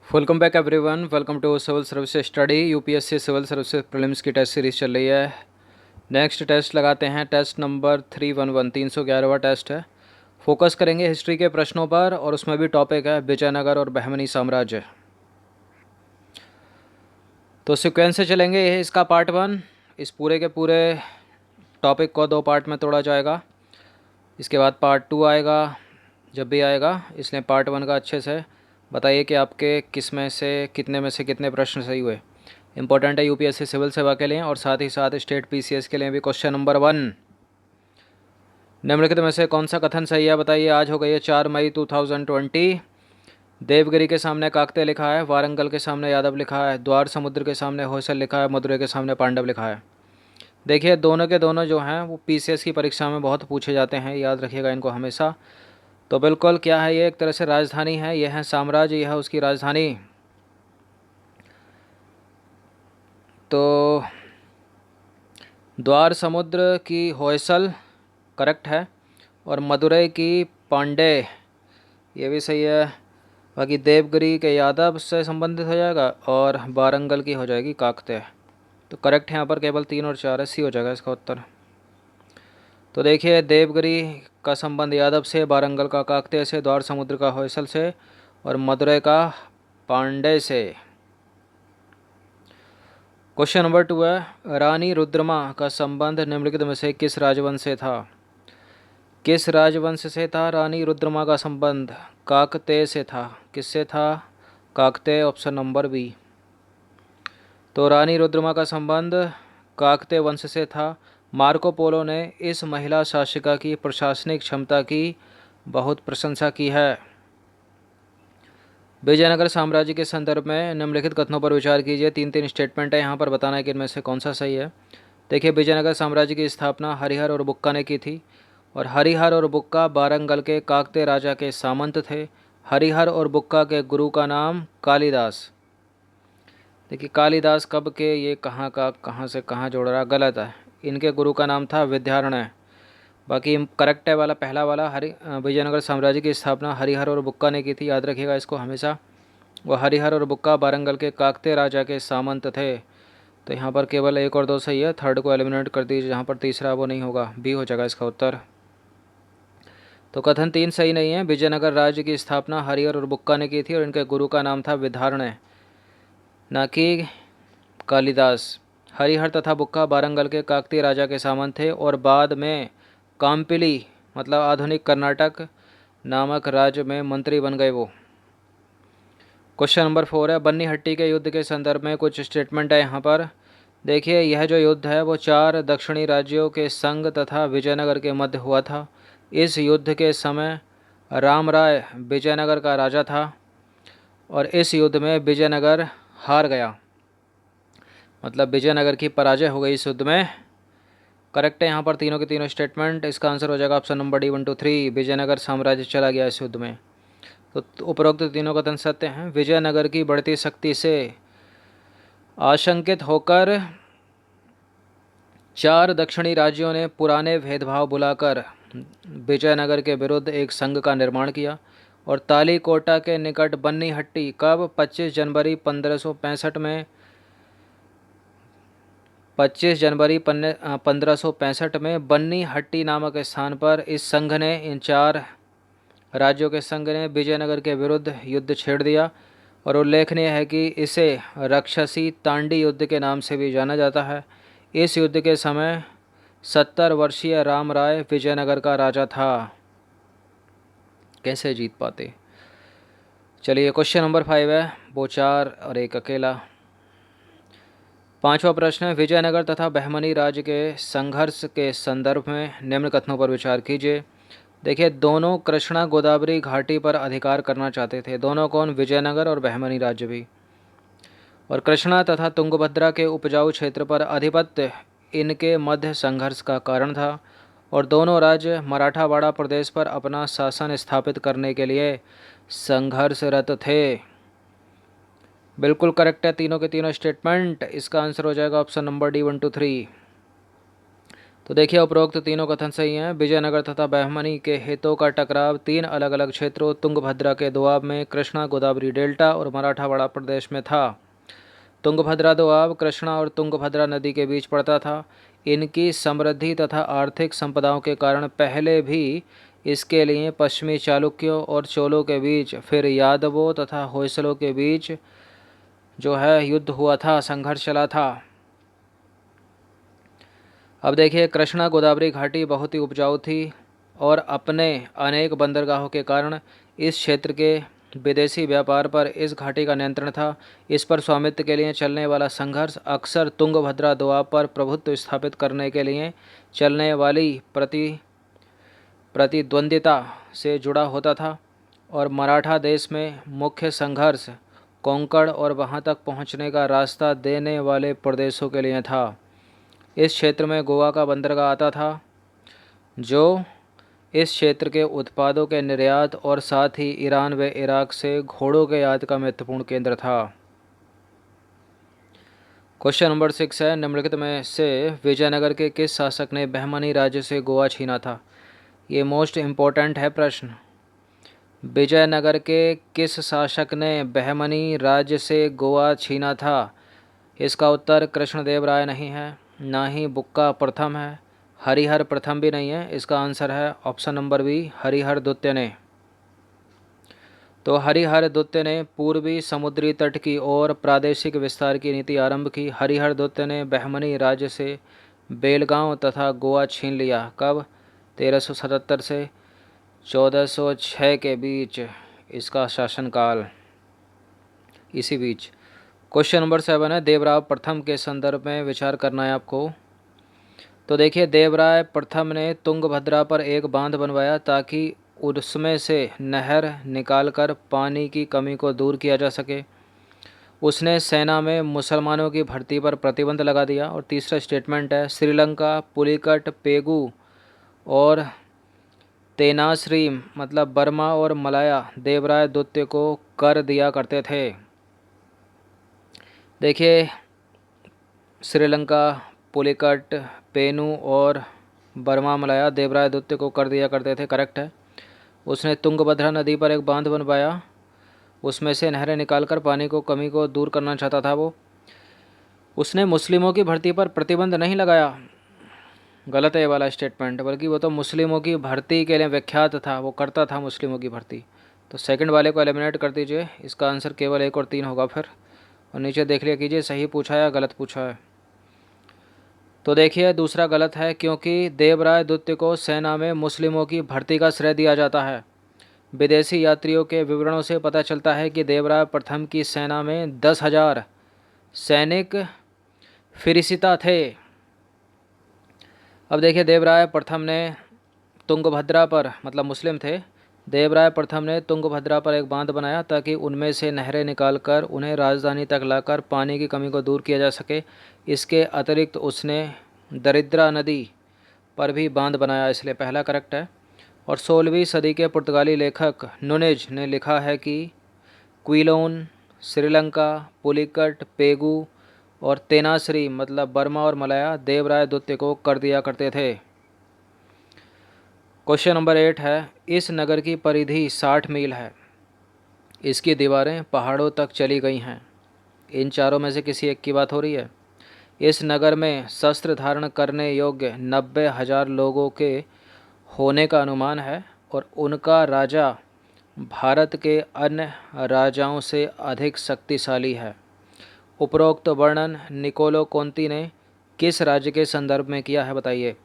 Welcome back everyone. Welcome to civil service study. UPSC civil service prelims की test series चल रही है। Next test लगाते हैं। टेस्ट नंबर 311 311वां टेस्ट है। फोकस करेंगे हिस्ट्री के प्रश्नों पर और उसमें भी टॉपिक है विजयनगर और बहमनी साम्राज्य। तो सीक्वेंस से चलेंगे। ये इसका पार्ट 1। इस पूरे के पूरे टॉपिक को 2 पार्ट में तोड़ा जाएगा। इसके बाद पार्ट 2 आएगा जब भी आएगा। इसलिए पार्ट 1 का अच्छे से बताइए कि आपके किस में से कितने प्रश्न सही हुए। इंपॉर्टेंट है यूपीएससी सिविल सेवा के लिए और साथ ही साथ स्टेट पीसीएस के लिए भी। क्वेश्चन नंबर 1, निम्नलिखित में से कौन सा कथन सही है बताइए। आज हो गई है 4 मई 2020। देवगिरी के सामने काकते लिखा है, वारंगल के सामने यादव लिखा है, द्वार समुद्र के सामने होयसल लिखा है, मदुरै के सामने पांडव लिखा है। देखिए दोनों के दोनों जो हैं वो पीसीएस की परीक्षा में बहुत पूछे जाते हैं, याद रखिएगा इनको हमेशा। तो बिल्कुल क्या है, ये एक तरह से राजधानी है। यह है साम्राज्य, यह है उसकी राजधानी। तो द्वार समुद्र की होयसल करेक्ट है और मदुरै की पांडे ये भी सही है। बाकी देवगिरी के यादव से संबंधित हो जाएगा और वारंगल की हो जाएगी काकते। तो करेक्ट है यहाँ पर केवल 3 और 4 सी हो जाएगा इसका उत्तर। तो देखिए देवगिरी का संबंध यादव से, वारंगल का काकते से, द्वार समुद्र का होयसल से और मदुरै का पांडे से। क्वेश्चन नंबर 2 है, रानी रुद्रमा का संबंध निम्नलिखित में से किस राजवंश से था। किस राजवंश से था रानी रुद्रमा का संबंध? काकते से था। किससे था? काकते, ऑप्शन नंबर बी। तो रानी रुद्रमा का संबंध काकते वंश से था। मार्को पोलो ने इस महिला शासिका की प्रशासनिक क्षमता की बहुत प्रशंसा की है। विजयनगर साम्राज्य के संदर्भ में निम्नलिखित कथनों पर विचार कीजिए। 3 स्टेटमेंट है, यहाँ पर बताना है कि इनमें से कौन सा सही है। देखिए विजयनगर साम्राज्य की स्थापना हरिहर और बुक्का ने की थी और हरिहर और बुक्का वारंगल के काकते राजा के सामंत थे। हरिहर और बुक्का के गुरु का नाम कालिदास। देखिए कालिदास कब के, ये कहाँ से कहाँ जोड़ रहा, गलत है। इनके गुरु का नाम था विद्यारण्य। बाकी करेक्ट है वाला पहला वाला। विजयनगर साम्राज्य की स्थापना हरिहर और बुक्का ने की थी, याद रखिएगा इसको हमेशा। वो हरिहर और बुक्का वारंगल के काकते राजा के सामंत थे। तो यहाँ पर केवल 1 और 2 सही है, थर्ड को एलिमिनेट कर दीजिए, जहाँ पर तीसरा वो नहीं होगा, बी हो जाएगा इसका उत्तर। तो कथन 3 सही नहीं है। विजयनगर राज्य की स्थापना हरिहर और बुक्का ने की थी और इनके गुरु का नाम था विद्यारण्य, न कि कालिदास। हरिहर तथा बुक्का वारंगल के काकतीय राजा के सामंत थे और बाद में काम्पिली मतलब आधुनिक कर्नाटक नामक राज्य में मंत्री बन गए वो। क्वेश्चन नंबर 4 है, बन्नीहट्टी के युद्ध के संदर्भ में कुछ स्टेटमेंट है यहाँ पर। देखिए यह जो युद्ध है वो 4 दक्षिणी राज्यों के संघ तथा विजयनगर के मध्य हुआ था। इस युद्ध के समय राम राय विजयनगर का राजा था और इस युद्ध में विजयनगर हार गया, मतलब विजयनगर की पराजय हो गई इस युद्ध में। करेक्ट है यहाँ पर तीनों के तीनों स्टेटमेंट। इसका आंसर हो जाएगा ऑप्शन नंबर डी 1 2 3। विजयनगर साम्राज्य चला गया इस युद्ध में। तो उपरोक्त तीनों कथन सत्य हैं। विजयनगर की बढ़ती शक्ति से आशंकित होकर 4 दक्षिणी राज्यों ने पुराने भेदभाव बुलाकर विजयनगर के विरुद्ध एक संघ का निर्माण किया और तालीकोटा के निकट बन्नीहट्टी कब 25 जनवरी 1565 में 1565 में बन्नीहट्टी नामक स्थान पर इस संघ ने, इन 4 राज्यों के संघ ने विजयनगर के विरुद्ध युद्ध छेड़ दिया। और उल्लेखनीय है कि इसे राक्षसी तांडी युद्ध के नाम से भी जाना जाता है। इस युद्ध के समय 70 वर्षीय राम राय विजयनगर का राजा था। कैसे जीत पाते। चलिए क्वेश्चन नंबर 5 है, वो 4 और 1 अकेला। 5वां प्रश्न है, विजयनगर तथा बहमनी राज्य के संघर्ष के संदर्भ में निम्न कथनों पर विचार कीजिए। देखिए दोनों कृष्णा गोदावरी घाटी पर अधिकार करना चाहते थे। दोनों कौन? विजयनगर और बहमनी राज्य भी। और कृष्णा तथा तुंगभद्रा के उपजाऊ क्षेत्र पर आधिपत्य इनके मध्य संघर्ष का कारण था और दोनों राज्य मराठावाड़ा प्रदेश पर अपना शासन स्थापित करने के लिए संघर्षरत थे। बिल्कुल करेक्ट है तीनों के तीनों स्टेटमेंट। इसका आंसर हो जाएगा ऑप्शन नंबर डी 1 2 3। तो देखिए उपरोक्त तीनों कथन सही हैं। विजयनगर तथा बहमनी के हितों का टकराव 3 अलग अलग क्षेत्रों तुंगभद्रा के दोआब में, कृष्णा गोदावरी डेल्टा और मराठावाड़ा प्रदेश में था। तुंगभद्रा दोआब कृष्णा और तुंगभद्रा नदी के बीच पड़ता था। इनकी समृद्धि तथा आर्थिक संपदाओं के कारण पहले भी इसके लिए पश्चिमी चालुक्यों और चोलों के बीच, फिर यादवों तथा होयसलों के बीच जो है युद्ध हुआ था, संघर्ष चला था। अब देखिए, कृष्णा गोदावरी घाटी बहुत ही उपजाऊ थी और अपने अनेक बंदरगाहों के कारण इस क्षेत्र के विदेशी व्यापार पर इस घाटी का नियंत्रण था। इस पर स्वामित्व के लिए चलने वाला संघर्ष अक्सर तुंगभद्रा दोआब पर प्रभुत्व स्थापित करने के लिए चलने वाली प्रतिद्वंद्विता से जुड़ा होता था। और मराठा देश में मुख्य संघर्ष कोंकण और वहां तक पहुंचने का रास्ता देने वाले प्रदेशों के लिए था। इस क्षेत्र में गोवा का बंदरगाह आता था, जो इस क्षेत्र के उत्पादों के निर्यात और साथ ही ईरान व इराक से घोड़ों के आयात का महत्वपूर्ण केंद्र था। क्वेश्चन नंबर 6 है, निम्नलिखित में से विजयनगर के किस शासक ने बहमनी राज्य से गोवा छीना था? ये मोस्ट इम्पोर्टेंट है प्रश्न। विजयनगर के किस शासक ने बहमनी राज्य से गोवा छीना था? इसका उत्तर कृष्णदेव राय नहीं है, ना ही बुक्का प्रथम है, हरिहर प्रथम भी नहीं है। इसका आंसर है ऑप्शन नंबर बी, हरिहर द्वितीय ने। तो हरिहर द्वितीय ने पूर्वी समुद्री तट की ओर प्रादेशिक विस्तार की नीति आरंभ की। हरिहर द्वितीय ने बहमनी राज्य से बेलगांव तथा गोवा छीन लिया। कब? 1377 से 1406 के बीच इसका शासनकाल। इसी बीच क्वेश्चन नंबर 7 है, देवराव प्रथम के संदर्भ में विचार करना है आपको। तो देखिए, देवराय प्रथम ने तुंगभद्रा पर एक बांध बनवाया ताकि उसमें से नहर निकालकर पानी की कमी को दूर किया जा सके। उसने सेना में मुसलमानों की भर्ती पर प्रतिबंध लगा दिया। और तीसरा स्टेटमेंट है, श्रीलंका, पुलिकट, पेगू और तेनासरीम मतलब बर्मा और मलाया देवराय द्वितीय को कर दिया करते थे। देखिए, श्रीलंका, पुलिकट, पेनू और बर्मा मलाया देवराय द्वितीय को कर दिया करते थे, करेक्ट है। उसने तुंगभद्रा नदी पर एक बांध बनवाया, उसमें से नहरें निकालकर पानी को कमी को दूर करना चाहता था वो। उसने मुस्लिमों की भर्ती पर प्रतिबंध नहीं लगाया, गलत है ये वाला स्टेटमेंट, बल्कि वो तो मुस्लिमों की भर्ती के लिए विख्यात था, वो करता था मुस्लिमों की भर्ती। तो सेकंड वाले को एलिमिनेट कर दीजिए, इसका आंसर केवल 1 और 3 होगा फिर। और नीचे देख लिया कीजिए सही पूछा या गलत पूछा है। तो देखिए, दूसरा गलत है, क्योंकि देवराय द्वितीय को सेना में मुस्लिमों की भर्ती का श्रेय दिया जाता है। विदेशी यात्रियों के विवरणों से पता चलता है कि देवराय प्रथम की सेना में 10,000 सैनिक फिरिसिता थे। अब देखिए, देवराय प्रथम ने तुंगभद्रा पर, मतलब मुस्लिम थे, देवराय प्रथम ने तुंगभद्रा पर एक बांध बनाया ताकि उनमें से नहरें निकालकर उन्हें राजधानी तक लाकर पानी की कमी को दूर किया जा सके। इसके अतिरिक्त उसने दरिद्रा नदी पर भी बांध बनाया, इसलिए पहला करेक्ट है। और 16वीं सदी के पुर्तगाली लेखक नुनेज ने लिखा है कि क्विलोन, श्रीलंका, पुलिकट, पेगू और तेनासरी मतलब बर्मा और मलाया देवराय द्वितीय को कर दिया करते थे। क्वेश्चन नंबर 8 है, इस नगर की परिधि 60 मील है, इसकी दीवारें पहाड़ों तक चली गई हैं। इन चारों में से किसी एक की बात हो रही है। इस नगर में शस्त्र धारण करने योग्य 90,000 लोगों के होने का अनुमान है और उनका राजा भारत के अन्य राजाओं से अधिक शक्तिशाली है। उपरोक्त वर्णन निकोलो कोंती ने किस राज्य के संदर्भ में किया है, बताइए।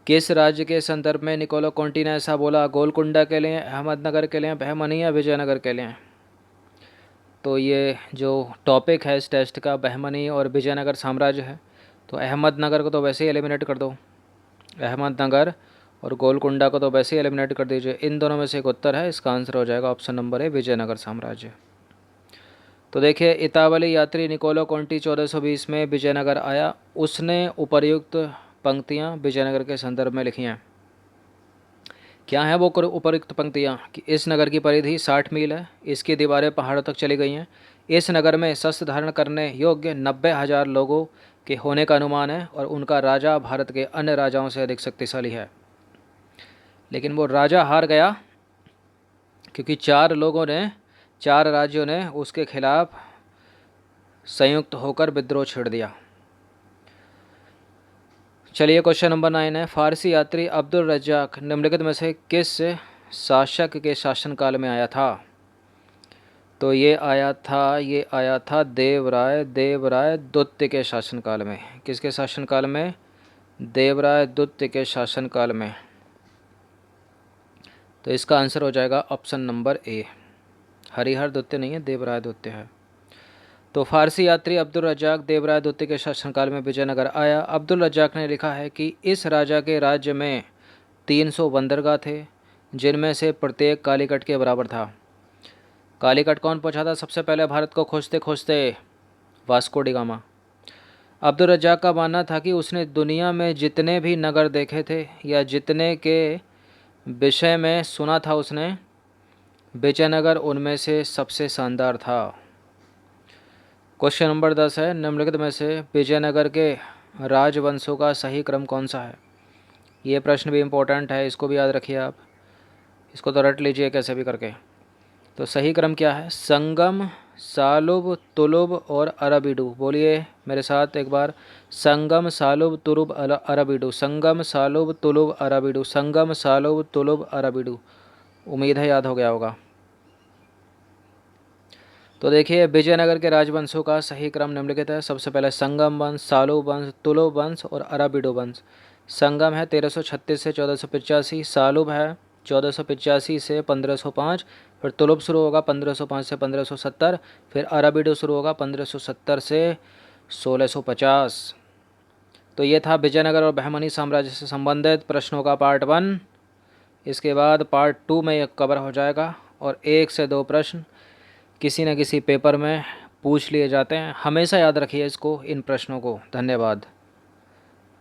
किस राज्य के संदर्भ में निकोलो कोंटी ने ऐसा बोला? गोलकुंडा के लिए, अहमदनगर के लिए, बहमनी या विजयनगर के लिए? तो ये जो टॉपिक है इस टेस्ट का बहमनी और विजयनगर साम्राज्य है। तो अहमदनगर को तो वैसे ही एलिमिनेट कर दो, अहमदनगर और गोलकुंडा को तो वैसे ही एलिमिनेट कर दीजिए। इन दोनों में से एक उत्तर है, इसका आंसर हो जाएगा ऑप्शन नंबर है विजयनगर साम्राज्य। तो देखिए, इतावली यात्री निकोलो कोंटी 1420 में विजयनगर आया। उसने उपर्युक्त पंक्तियाँ विजयनगर के संदर्भ में लिखी हैं। क्या है वो उपर्युक्त पंक्तियाँ? कि इस नगर की परिधि 60 मील है, इसकी दीवारें पहाड़ों तक चली गई हैं, इस नगर में शस्त्र धारण करने योग्य 90,000 लोगों के होने का अनुमान है और उनका राजा भारत के अन्य राजाओं से अधिक शक्तिशाली है। लेकिन वो राजा हार गया क्योंकि 4 राज्यों ने उसके खिलाफ संयुक्त होकर विद्रोह छेड़ दिया। चलिए क्वेश्चन नंबर 9 है, फारसी यात्री अब्दुल रज्जाक निम्नलिखित में से किस शासक के शासनकाल में आया था? तो ये आया था देवराय द्वितीय के शासनकाल में। किसके शासनकाल में? देवराय द्वितीय के शासनकाल में। तो इसका आंसर हो जाएगा ऑप्शन नंबर ए, हरिहर द्वितीय नहीं है, देवराय द्वितीय है। तो फारसी यात्री अब्दुल रज्जाक देवराय द्वितीय के शासनकाल में विजयनगर आया। अब्दुल रज्जाक ने लिखा है कि इस राजा के राज्य में 300 बंदरगाह थे, जिनमें से प्रत्येक कालीकट के बराबर था। कालीकट कौन पहुंचा था सबसे पहले भारत को खोजते खोजते? Vasco D gamma. Abdul Razzaq का मानना था कि उसने दुनिया में जितने भी नगर देखे थे या जितने के विषय में सुना था उसने, विजयनगर उनमें से सबसे शानदार था। क्वेश्चन नंबर 10 है, निम्नलिखित में से विजयनगर के राजवंशों का सही क्रम कौन सा है? ये प्रश्न भी इम्पोर्टेंट है, इसको भी याद रखिए आप, इसको तो रट लीजिए कैसे भी करके। तो सही क्रम क्या है? संगम, सालुब, तुलुब और अरबिडू। बोलिए मेरे साथ एक बार, संगम, सालुब, तुलुब, अरबिडू। संगम, सालुब, तुलुब, अरबिडू। संगम, सालुब, तुलुब, अरबिडू। उम्मीद है याद हो गया होगा। तो देखिए विजयनगर के राजवंशों का सही क्रम निम्नलिखित है। सबसे पहले संगम वंश, सालुब वंश, तुलुब वंश और अरबिडो वंश। संगम है 1336 से 1485, सालुब है 1485 से 1505, फिर तुलुब शुरू होगा 1505 से 1570, फिर अरबिडो शुरू होगा 1570 से 1650। तो ये था विजयनगर और बहमनी साम्राज्य से संबंधित प्रश्नों का पार्ट 1। इसके बाद पार्ट 2 में यह कवर हो जाएगा और 1 से 2 प्रश्न किसी न किसी पेपर में पूछ लिए जाते हैं। हमेशा याद रखिए इसको, इन प्रश्नों को। धन्यवाद।